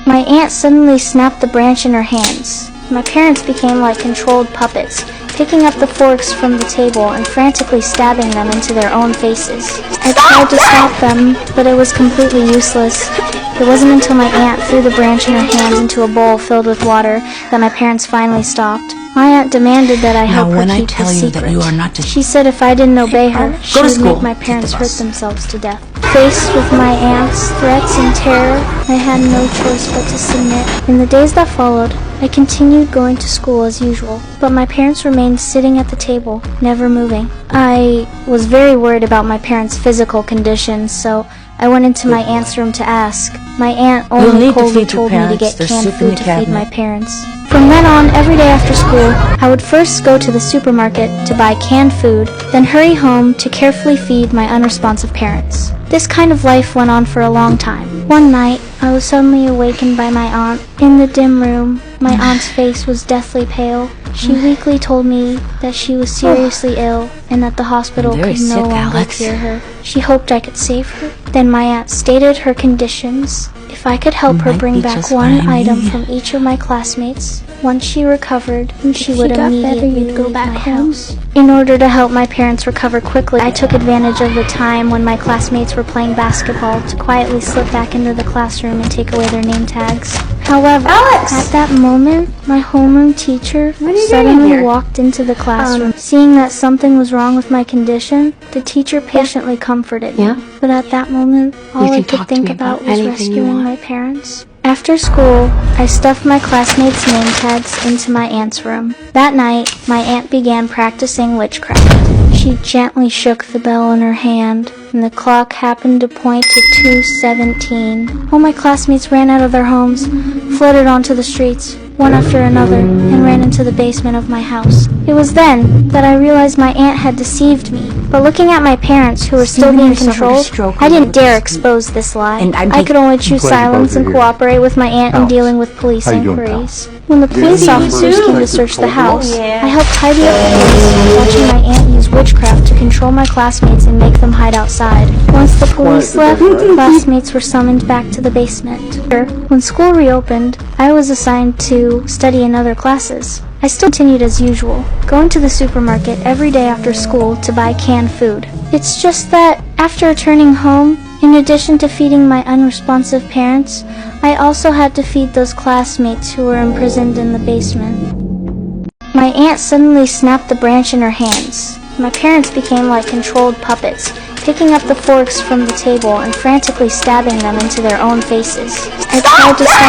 My aunt suddenly snapped the branch in her hands. My parents became like controlled puppets, picking up the forks from the table and frantically stabbing them into their own faces. I tried to stop them, but it was completely useless. It wasn't until my aunt threw the branch in her hands into a bowl filled with water that my parents finally stopped. My aunt demanded that I help her keep the secret. She said if I didn't obey her, she would make my parents hurt themselves to death. Faced with my aunt's threats and terror, I had no choice but to submit. In the days that followed, I continued going to school as usual, but my parents remained sitting at the table, never moving. I was very worried about my parents' physical condition, so I went into my aunt's room to ask. My aunt only coldly told me to get canned food to feed my parents. From then on, every day after school, I would first go to the supermarket to buy canned food, then hurry home to carefully feed my unresponsive parents. This kind of life went on for a long time. One night, I was suddenly awakened by my aunt. In the dim room, my aunt's face was deathly pale. She weakly told me that she was seriously ill and that the hospital could no longer cure her. She hoped I could save her. Then my aunt stated her conditions. If I could help her bring back one item from each of my classmates, once she recovered, she would immediately go back home. In order to help my parents recover quickly, I took advantage of the time when my classmates were playing basketball to quietly slip back into the classroom and take away their name tags. However, at that moment, my homeroom teacher suddenly walked into the classroom. Seeing that something was wrong with my condition, the teacher patiently comforted me. But at that moment, all I could think about was rescuing my parents. After school, I stuffed my classmates' name tags into my aunt's room. That night, my aunt began practicing witchcraft. She gently shook the bell in her hand, and the clock happened to point to 2:17. All my classmates ran out of their homes, flooded onto the streets, one after another, and ran into the basement of my house. It was then that I realized my aunt had deceived me. But looking at my parents, who were still being controlled, I didn't dare expose this lie. I could only choose silence and cooperate with my aunt in dealing with police inquiries. When the police officers came to search the house, I helped tidy up the place, watching my aunt use witchcraft to control my classmates and make them hide outside. Once the police left, classmates were summoned back to the basement. When school reopened, I was assigned to study in other classes. I still continued as usual, going to the supermarket every day after school to buy canned food. It's just that, after returning home, in addition to feeding my unresponsive parents, I also had to feed those classmates who were imprisoned in the basement. My aunt suddenly snapped the branch in her hands. My parents became like controlled puppets, picking up the forks from the table and frantically stabbing them into their own faces. I tried to stop